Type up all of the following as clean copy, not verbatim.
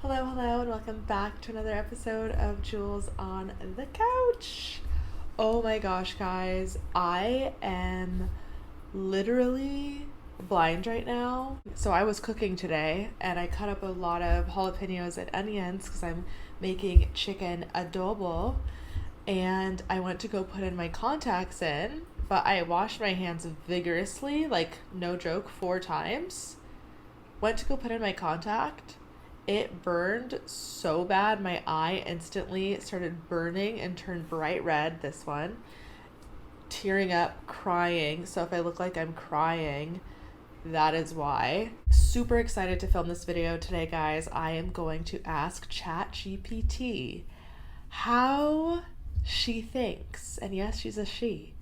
Hello, and welcome back to another episode of Jules on the Couch. Oh my gosh, guys, I am literally blind right now. So I was cooking today and I cut up a lot of jalapenos and onions because I'm making chicken adobo. And I went to go put in my contacts in, but I washed my hands vigorously, like no joke, 4 times. Went to go put in my contact. It burned so bad. My eye instantly started burning and turned bright red. This one. Tearing up, crying. So if I look like I'm crying, that is why. Super excited to film this video today, guys. I am going to ask ChatGPT how she thinks, and yes, she's a she,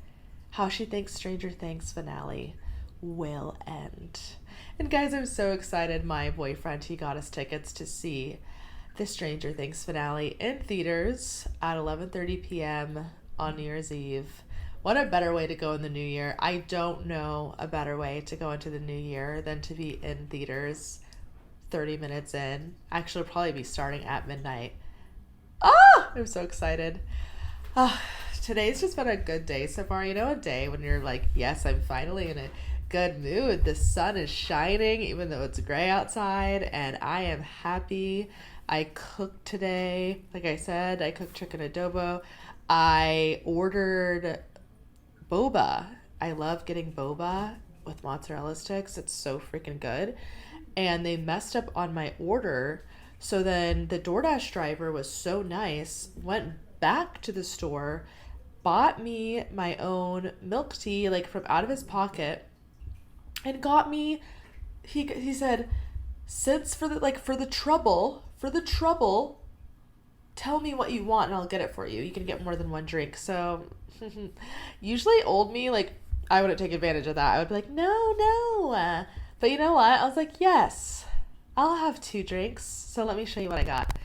how she thinks Stranger Things finale will end. And guys, I'm so excited. My boyfriend, he got us tickets to see the Stranger Things finale in theaters at 11:30 p.m. on New Year's Eve. What a better way to go in the new year. I don't know a better way to go into the new year than to be in theaters 30 minutes in. Actually, it'll probably be starting at midnight. I'm so excited. Today's just been a good day so far. You know, a day when you're like, yes, I'm finally in a good mood. The sun is shining even though it's gray outside, and I am happy. I cooked today. Like I said, I cooked chicken adobo. I ordered boba. I love getting boba with mozzarella sticks. It's so freaking good. And they messed up on my order. So then the DoorDash driver was so nice, went back to the store, bought me my own milk tea, like from out of his pocket, and got me, he said, since for the trouble, tell me what you want and I'll get it for you. You can get more than one drink. So usually old me, like, I wouldn't take advantage of that. I would be like, no. But you know what? I was like, yes, I'll have 2 drinks. So let me show you what I got.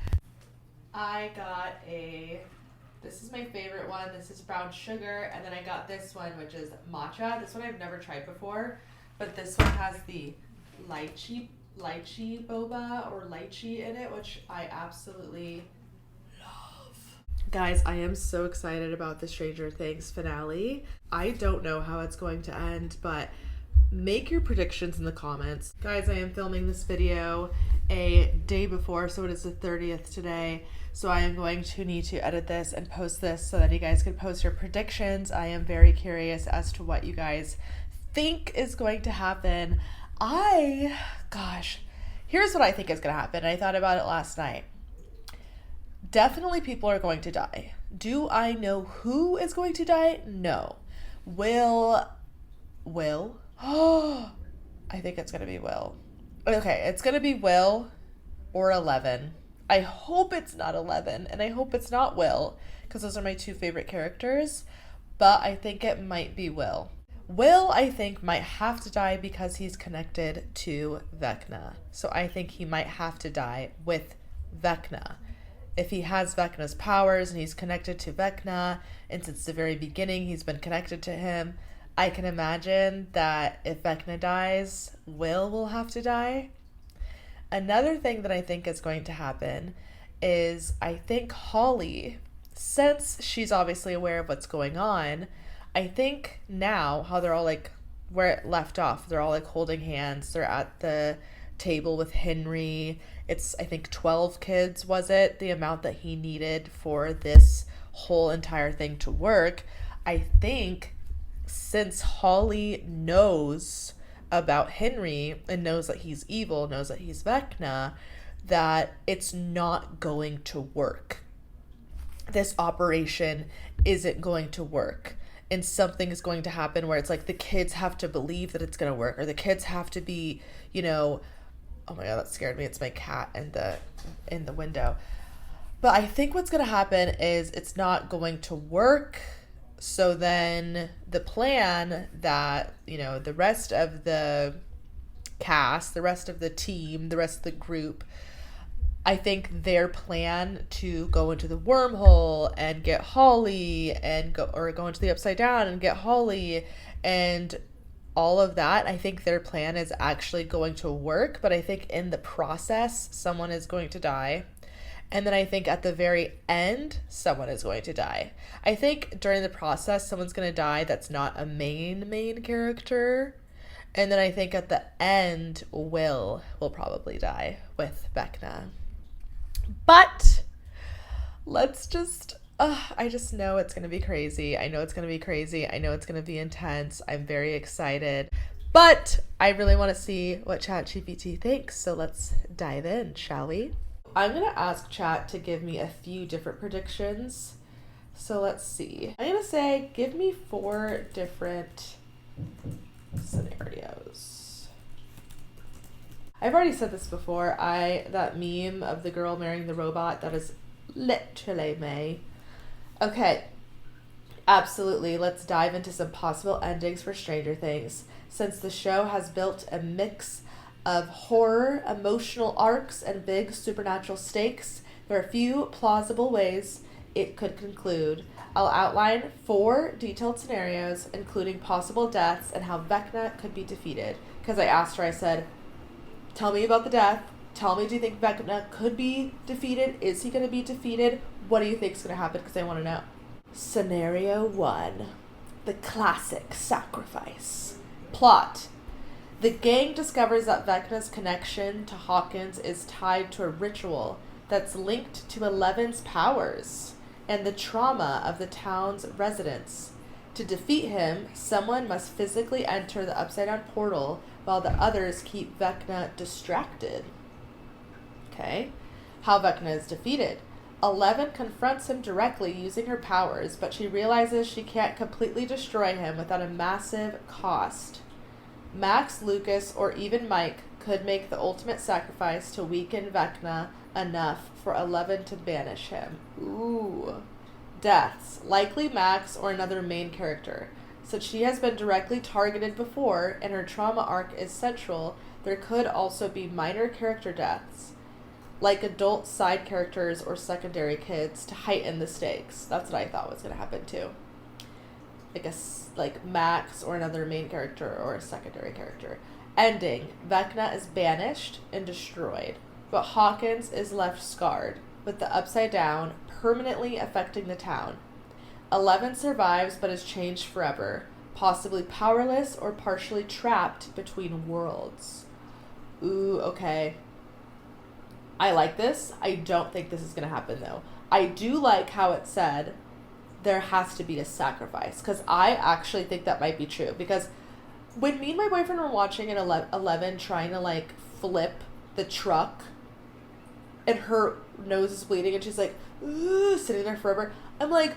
I got this is my favorite one. This is brown sugar. And then I got this one, which is matcha. This one I've never tried before. But this one has the lychee boba or lychee in it, which I absolutely love. Guys, I am so excited about the Stranger Things finale. I don't know how it's going to end, but make your predictions in the comments. Guys, I am filming this video a day before, so it is the 30th today. So I am going to need to edit this and post this so that you guys can post your predictions. I am very curious as to what you guys think is going to happen. Here's what I think is going to happen. I thought about it last night. Definitely people are going to die. Do I know who is going to die? No. Will? Oh, I think it's going to be Will. Okay, it's going to be Will or 11. I hope it's not 11, and I hope it's not Will, because those are my 2 favorite characters, but I think it might be Will. Will, I think, might have to die because he's connected to Vecna. So I think he might have to die with Vecna. If he has Vecna's powers and he's connected to Vecna, and since the very beginning he's been connected to him, I can imagine that if Vecna dies, Will have to die. Another thing that I think is going to happen is I think Holly, since she's obviously aware of what's going on, I think now how they're all like where it left off, they're all like holding hands, they're at the table with Henry. It's, I think, 12 kids, was it? The amount that he needed for this whole entire thing to work. I think since Holly knows about Henry and knows that he's evil, knows that he's Vecna, that it's not going to work. This operation isn't going to work. And something is going to happen where it's like the kids have to believe that it's going to work, or the kids have to be, oh my God, that scared me. It's my cat in the window. But I think what's going to happen is it's not going to work. So then the plan that, the rest of the cast, the rest of the team, the rest of the group, I think their plan to go into the wormhole and get Holly and go into the upside down and get Holly and all of that, I think their plan is actually going to work, but I think in the process, someone is going to die. And then I think at the very end, someone is going to die. I think during the process, someone's going to die that's not a main character. And then I think at the end, Will probably die with Vecna. But let's just, I just know it's going to be crazy. I know it's going to be crazy. I know it's going to be intense. I'm very excited. But I really want to see what ChatGPT thinks. So let's dive in, shall we? I'm going to ask Chat to give me a few different predictions. So let's see. I'm going to say, give me 4 different scenarios. I've already said this before. That meme of the girl marrying the robot, that is literally me. Okay. Absolutely. Let's dive into some possible endings for Stranger Things. Since the show has built a mix of horror, emotional arcs, and big supernatural stakes, there are a few plausible ways it could conclude. I'll outline 4 detailed scenarios, including possible deaths and how Vecna could be defeated. Because I asked her, I said, tell me about the death. Tell me, do you think Vecna could be defeated? Is he going to be defeated? What do you think is going to happen? Because I want to know. Scenario 1. The classic sacrifice. Plot. The gang discovers that Vecna's connection to Hawkins is tied to a ritual that's linked to Eleven's powers and the trauma of the town's residents. To defeat him, someone must physically enter the upside-down portal while the others keep Vecna distracted. Okay. How Vecna is defeated. 11 confronts him directly using her powers, but she realizes she can't completely destroy him without a massive cost. Max, Lucas, or even Mike could make the ultimate sacrifice to weaken Vecna enough for 11 to banish him. Ooh. Deaths. Likely Max or another main character. Since she has been directly targeted before and her trauma arc is central, there could also be minor character deaths, like adult side characters or secondary kids, to heighten the stakes. That's what I thought was going to happen too. I guess like Max or another main character or a secondary character. Ending. Vecna is banished and destroyed, but Hawkins is left scarred, with the upside down permanently affecting the town. 11 survives but is changed forever, possibly powerless or partially trapped between worlds. Ooh, okay. I like this. I don't think this is going to happen though. I do like how it said there has to be a sacrifice, because I actually think that might be true. Because when me and my boyfriend were watching an 11 trying to like flip the truck and her nose is bleeding and she's like, ooh, sitting there forever, I'm like,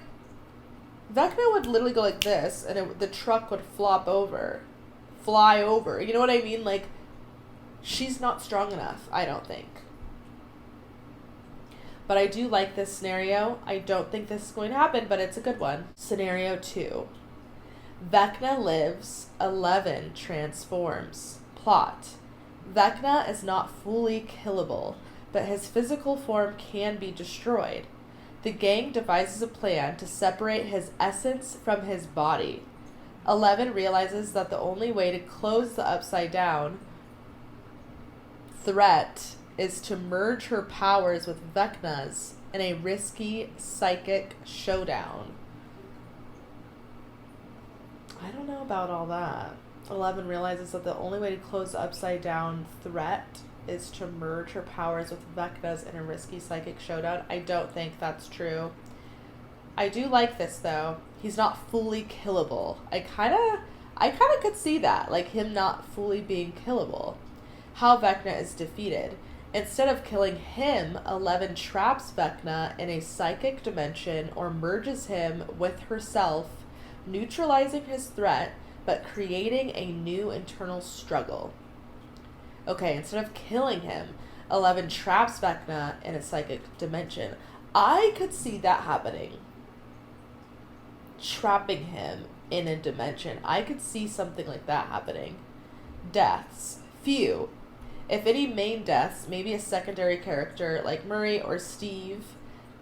Vecna would literally go like this and the truck would fly over. You know what I mean? Like, she's not strong enough, I don't think. But I do like this scenario. I don't think this is going to happen, but it's a good one. Scenario 2. Vecna lives, 11 transforms. Plot. Vecna is not fully killable, but his physical form can be destroyed. The gang devises a plan to separate his essence from his body. 11 realizes that the only way to close the upside down threat is to merge her powers with Vecna's in a risky psychic showdown. I don't know about all that. 11 realizes that the only way to close the upside down threat is to merge her powers with Vecna's in a risky psychic showdown. I don't think that's true. I do like this though. He's not fully killable. I kind of could see that, like him not fully being killable. How Vecna is defeated. Instead of killing him, 11 traps Vecna in a psychic dimension or merges him with herself, neutralizing his threat, but creating a new internal struggle. Okay, instead of killing him, 11 traps Vecna in a psychic dimension. I could see that happening. Trapping him in a dimension. I could see something like that happening. Deaths. Few. If any main deaths, maybe a secondary character like Murray or Steve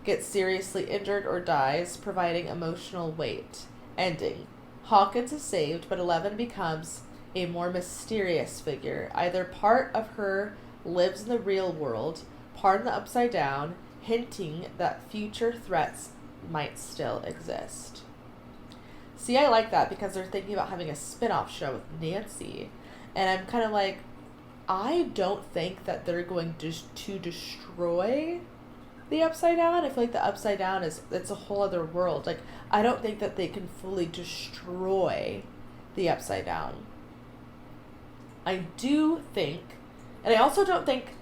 gets seriously injured or dies, providing emotional weight. Ending. Hawkins is saved, but 11 becomes a more mysterious figure. Either part of her lives in the real world, part in the Upside Down, hinting that future threats might still exist. See, I like that because they're thinking about having a spin-off show with Nancy. And I'm kind of like, I don't think that they're going to destroy the Upside Down. I feel like the Upside Down it's a whole other world. Like, I don't think that they can fully destroy the Upside Down. I do think, and I also don't think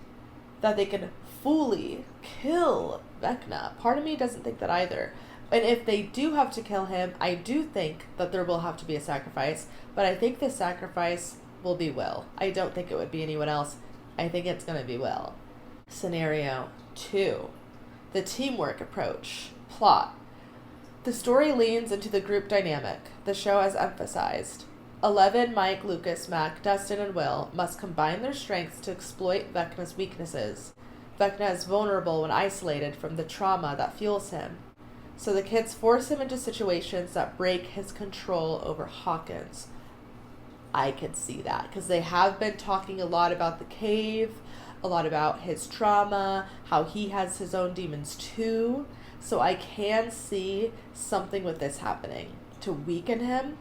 that they can fully kill Vecna. Part of me doesn't think that either. And if they do have to kill him, I do think that there will have to be a sacrifice. But I think the sacrifice will be Will. I don't think it would be anyone else. I think it's going to be Will. Scenario 2. The teamwork approach. Plot. The story leans into the group dynamic the show has emphasized. 11, Mike, Lucas, Mac, Dustin, and Will must combine their strengths to exploit Vecna's weaknesses. Vecna is vulnerable when isolated from the trauma that fuels him. So the kids force him into situations that break his control over Hawkins. I could see that because they have been talking a lot about the cave, a lot about his trauma, how he has his own demons too. So I can see something with this happening to weaken him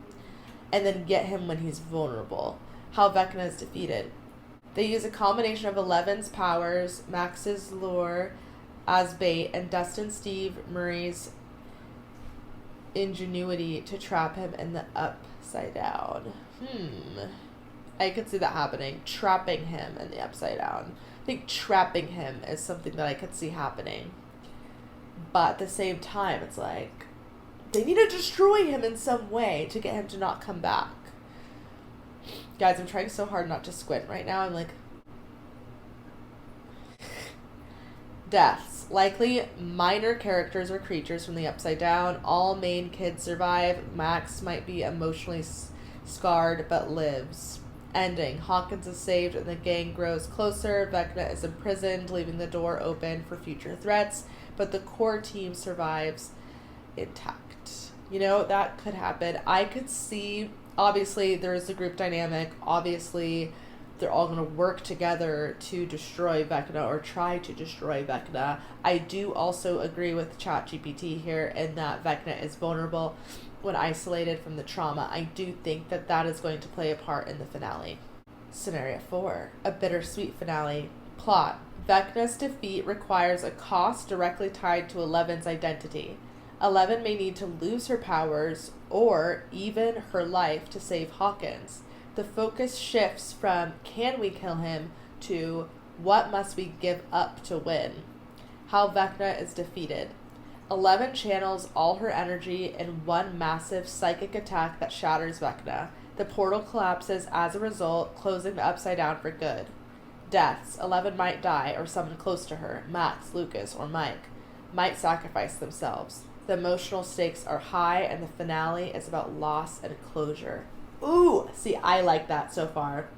and then get him when he's vulnerable. How Vecna is defeated. They use a combination of 11's powers, Max's lure as bait, and Dustin Steve Murray's ingenuity to trap him in the Upside Down. I could see that happening. Trapping him in the Upside Down. I think trapping him is something that I could see happening. But at the same time, it's like, they need to destroy him in some way to get him to not come back. Guys, I'm trying so hard not to squint right now. I'm like... Deaths. Likely minor characters or creatures from the Upside Down. All main kids survive. Max might be emotionally scarred but lives. Ending. Hawkins is saved and the gang grows closer. Vecna is imprisoned, leaving the door open for future threats. But the core team survives intact. You know, that could happen. I could see, obviously, there's a group dynamic. Obviously, they're all going to work together to destroy Vecna or try to destroy Vecna. I do also agree with ChatGPT here in that Vecna is vulnerable when isolated from the trauma. I do think that that is going to play a part in the finale. Scenario 4. A bittersweet finale. Plot. Vecna's defeat requires a cost directly tied to 11's identity. 11 may need to lose her powers or even her life to save Hawkins. The focus shifts from can we kill him to what must we give up to win. How Vecna is defeated. 11 channels all her energy in one massive psychic attack that shatters Vecna. The portal collapses as a result, closing the Upside Down for good. Deaths. 11 might die or someone close to her, Max, Lucas, or Mike, might sacrifice themselves. The emotional stakes are high and the finale is about loss and closure. Ooh, see, I like that so far.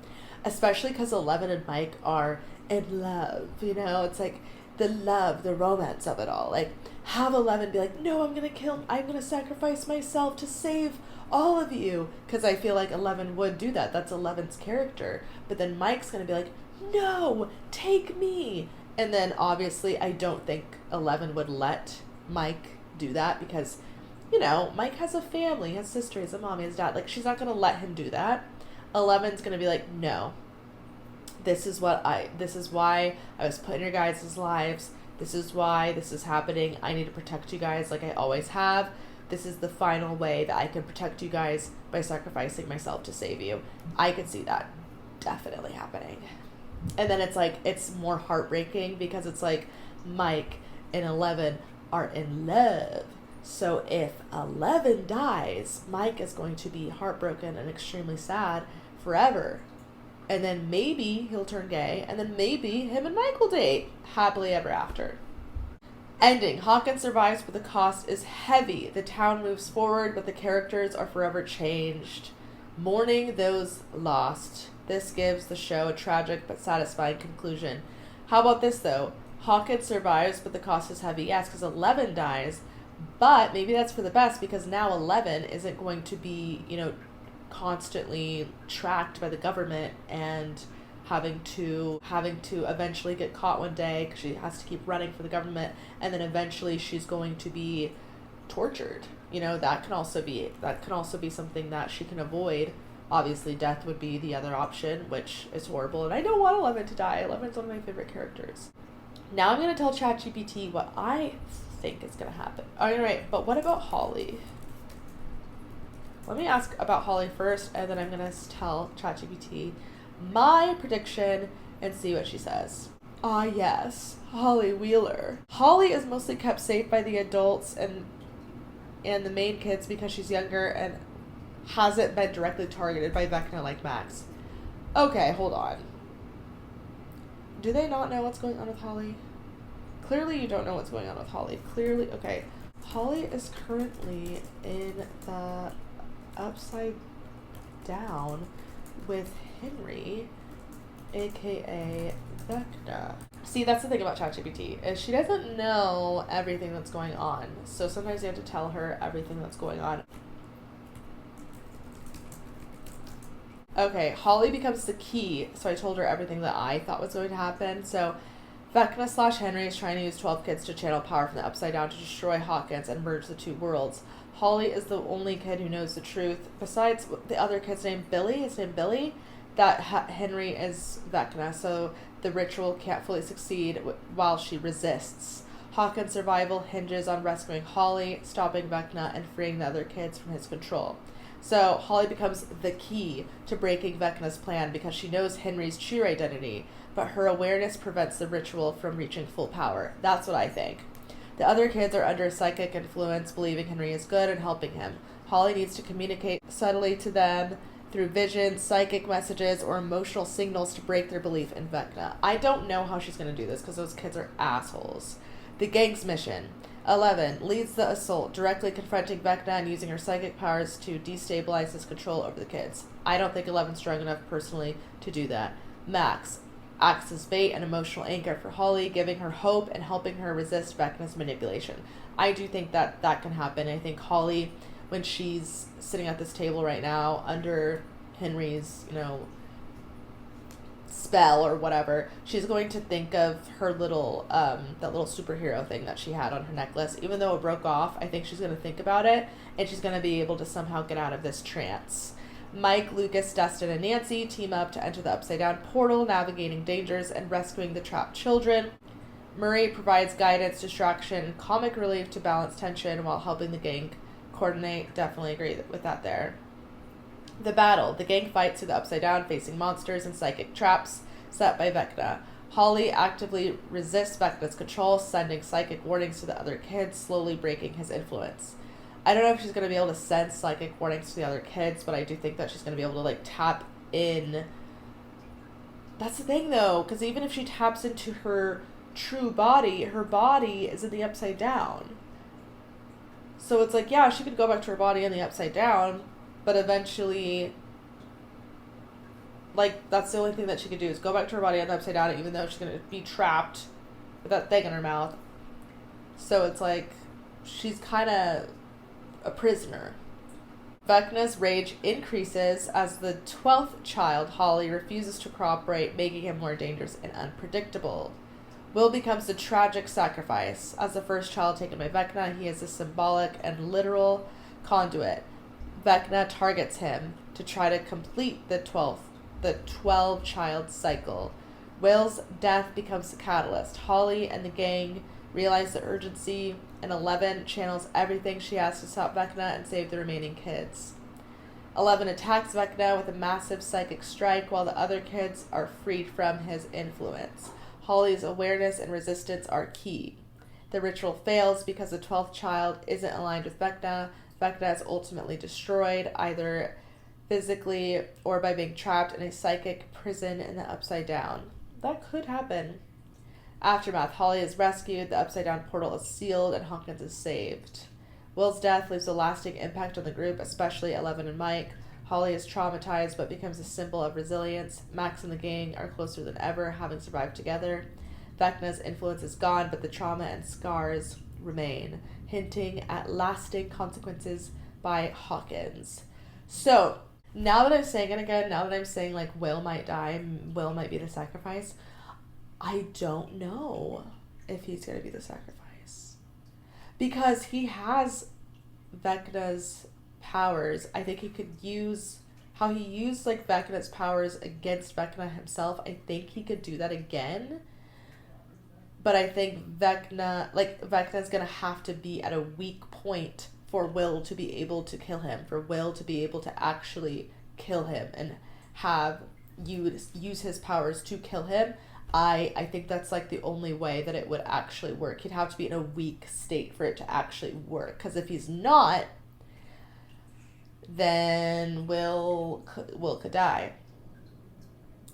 Especially because 11 and Mike are in love, you know? It's like the love, the romance of it all. Like, have 11 be like, no, I'm going to sacrifice myself to save all of you. Because I feel like 11 would do that. That's 11's character. But then Mike's going to be like, no, take me. And then obviously I don't think 11 would let Mike do that because, you know, Mike has a family, he has sister, he has a mom, he has a dad. Like, she's not going to let him do that. 11's going to be like, no, this is why I was put in your guys' lives. This is why this is happening. I need to protect you guys like I always have. This is the final way that I can protect you guys by sacrificing myself to save you. I could see that definitely happening. And then it's like, it's more heartbreaking because it's like Mike and 11 are in love. So if 11 dies, Mike is going to be heartbroken and extremely sad forever. And then maybe he'll turn gay, and then maybe him and Mike will date happily ever after. Ending. Hawkins survives, but the cost is heavy. The town moves forward, but the characters are forever changed. Mourning those lost. This gives the show a tragic but satisfying conclusion. How about this, though? Hawkins survives, but the cost is heavy. Yes, because 11 dies, but maybe that's for the best because now 11 isn't going to be, you know, constantly tracked by the government and having to eventually get caught one day because she has to keep running for the government, and then eventually she's going to be tortured. That can also be something that she can avoid. Obviously, death would be the other option, which is horrible, and I don't want 11 to die. 11's one of my favorite characters. Now I'm going to tell ChatGPT what I think is going to happen. All right, but what about Holly? Let me ask about Holly first, and then I'm going to tell ChatGPT my prediction and see what she says. Yes, Holly Wheeler. Holly is mostly kept safe by the adults and the main kids because she's younger and hasn't been directly targeted by Vecna like Max. Okay, hold on. Do they not know what's going on with Holly? Clearly you don't know what's going on with Holly. Clearly, okay. Holly is currently in the Upside Down with Henry, aka Vecna. See, that's the thing about ChatGPT, is she doesn't know everything that's going on. So sometimes you have to tell her everything that's going on. Okay, Holly becomes the key, so I told her everything that I thought was going to happen. So Vecna / Henry is trying to use 12 kids to channel power from the Upside Down to destroy Hawkins and merge the two worlds. Holly is the only kid who knows the truth, besides the other kid's named Billy. His name Billy, that Henry is Vecna, so the ritual can't fully succeed while she resists. Hawkins' survival hinges on rescuing Holly, stopping Vecna, and freeing the other kids from his control. So Holly becomes the key to breaking Vecna's plan because she knows Henry's true identity, but her awareness prevents the ritual from reaching full power. That's what I think. The other kids are under psychic influence, believing Henry is good and helping him. Holly needs to communicate subtly to them through visions, psychic messages, or emotional signals to break their belief in Vecna. I don't know how she's going to do this because those kids are assholes. The gang's mission. 11 leads the assault, directly confronting Vecna and using her psychic powers to destabilize his control over the kids. I don't think 11's strong enough personally to do that. Max acts as bait and emotional anchor for Holly, giving her hope and helping her resist Vecna's manipulation. I do think that can happen. I think Holly, when she's sitting at this table right now under Henry's, spell or whatever, she's going to think of her little that little superhero thing that she had on her necklace. Even though it broke off, I think she's going to think about it, and she's going to be able to somehow get out of this trance. Mike, Lucas, Dustin, and Nancy team up to enter the Upside Down portal, navigating dangers and rescuing the trapped children. Murray provides guidance, distraction, comic relief to balance tension while helping the gang coordinate. Definitely agree with that there. The battle. The gang fights through the Upside Down, facing monsters and psychic traps set by Vecna. Holly actively resists Vecna's control, sending psychic warnings to the other kids, slowly breaking his influence. I don't know if she's going to be able to send psychic warnings to the other kids, but I do think that she's going to be able to, tap in. That's the thing, though, because even if she taps into her true body, her body is in the Upside Down. So it's yeah, she could go back to her body in the Upside Down, but eventually, that's the only thing that she could do is go back to her body on the Upside Down, even though she's going to be trapped with that thing in her mouth. So it's she's kind of a prisoner. Vecna's rage increases as the 12th child, Holly, refuses to cooperate, making him more dangerous and unpredictable. Will becomes the tragic sacrifice. As the first child taken by Vecna, he is a symbolic and literal conduit. Vecna targets him to try to complete the 12-child cycle. Will's death becomes the catalyst. Holly and the gang realize the urgency, and 11 channels everything she has to stop Vecna and save the remaining kids. 11 attacks Vecna with a massive psychic strike while the other kids are freed from his influence. Holly's awareness and resistance are key. The ritual fails because the 12th child isn't aligned with Vecna. Vecna is ultimately destroyed, either physically or by being trapped in a psychic prison in the Upside Down. That could happen. Aftermath. Holly is rescued, the Upside Down portal is sealed, and Hawkins is saved. Will's death leaves a lasting impact on the group, especially 11 and Mike. Holly is traumatized but becomes a symbol of resilience. Max and the gang are closer than ever, having survived together. Vecna's influence is gone, but the trauma and scars remain, hinting at lasting consequences by Hawkins. So, Now that I'm saying it again, now that I'm saying like Will might die, Will might be the sacrifice, I don't know if he's gonna be the sacrifice. Because he has Vecna's powers. I think he could use how he used like Vecna's powers against Vecna himself. I think he could do that again. But I think Vecna's gonna have to be at a weak point for Will to be able to kill him, for Will to be able to actually kill him and have use his powers to kill him. I think that's like the only way that it would actually work. He'd have to be in a weak state for it to actually work. Because if he's not, then Will could die.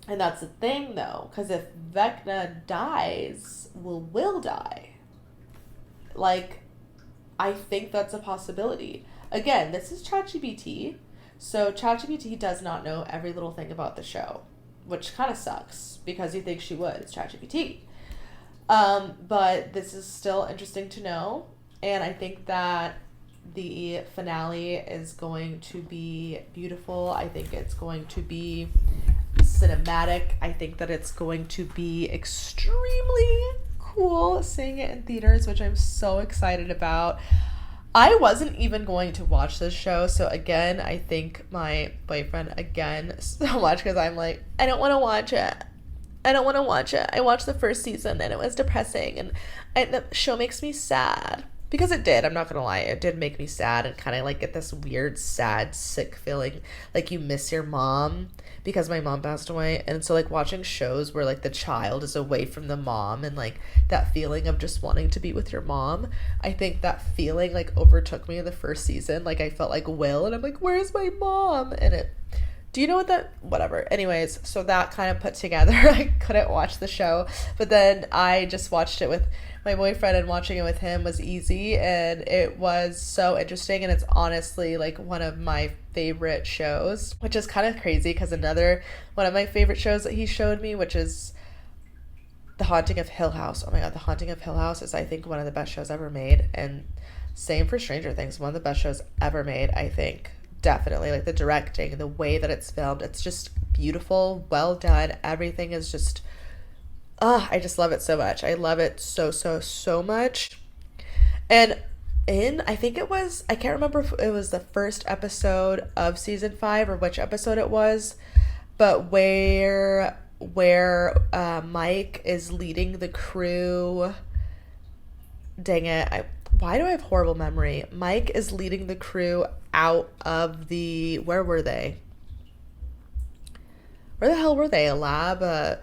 And that's the thing, though, because if Vecna dies, will die. Like, I think that's a possibility. Again, this is ChatGPT, so ChatGPT does not know every little thing about the show, which kind of sucks because you think she would. It's ChatGPT. But this is still interesting to know, and I think that the finale is going to be beautiful. I think it's going to be cinematic. I think that it's going to be extremely cool seeing it in theaters, which I'm so excited about. I wasn't even going to watch this show, so again, I thank my boyfriend again so much because I'm like, I don't want to watch it. I don't want to watch it. I watched the first season and it was depressing, and the show makes me sad. Because it did, I'm not gonna lie, it did make me sad and kind of like get this weird, sad, sick feeling like you miss your mom because my mom passed away. And so like watching shows where like the child is away from the mom and like that feeling of just wanting to be with your mom, I think that feeling like overtook me in the first season. Like I felt like Will and I'm like, where's my mom? And it, do you know what that, whatever. Anyways, so that kind of put together, I couldn't watch the show, but then I just watched it with my boyfriend, and watching it with him was easy, and it was so interesting, and it's honestly like one of my favorite shows, which is kind of crazy because another one of my favorite shows that he showed me, which is The Haunting of Hill House. Oh my god, The Haunting of Hill House is I think one of the best shows ever made, and same for Stranger Things, one of the best shows ever made, I think. Definitely, like the directing, the way that it's filmed, it's just beautiful, well done. Everything is just, I just love it so much. I love it so much. And I think it was, I can't remember if it was the first episode of season 5 or which episode it was, but where Mike is leading the crew. Dang it, why do I have horrible memory? Mike is leading the crew out of the, where were they? Where the hell were they? A lab?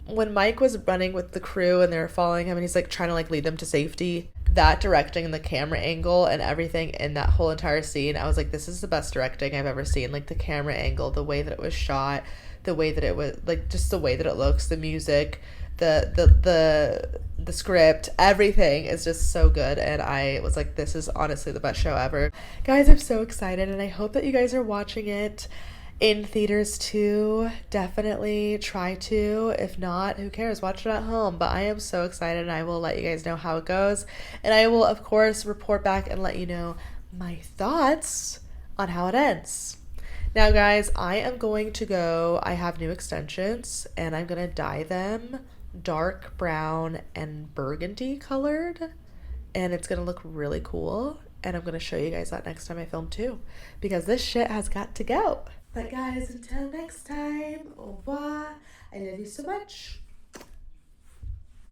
When Mike was running with the crew and they were following him and he's like trying to like lead them to safety, that directing and the camera angle and everything in that whole entire scene, I was like, this is the best directing I've ever seen. Like the camera angle, the way that it was shot, the way that it was, like just the way that it looks, the music, the script, everything is just so good, and I was like, this is honestly the best show ever. Guys, I'm so excited, and I hope that you guys are watching it in theaters too. Definitely try to. If not, who cares? Watch it at home. But I am so excited, and I will let you guys know how it goes, and I will of course report back and let you know my thoughts on how it ends. Now guys, I am going to go, I have new extensions and I'm gonna dye them dark brown and burgundy colored, and it's gonna look really cool, and I'm gonna show you guys that next time I film too, because this shit has got to go. But guys, until next time, au revoir. I love you so much.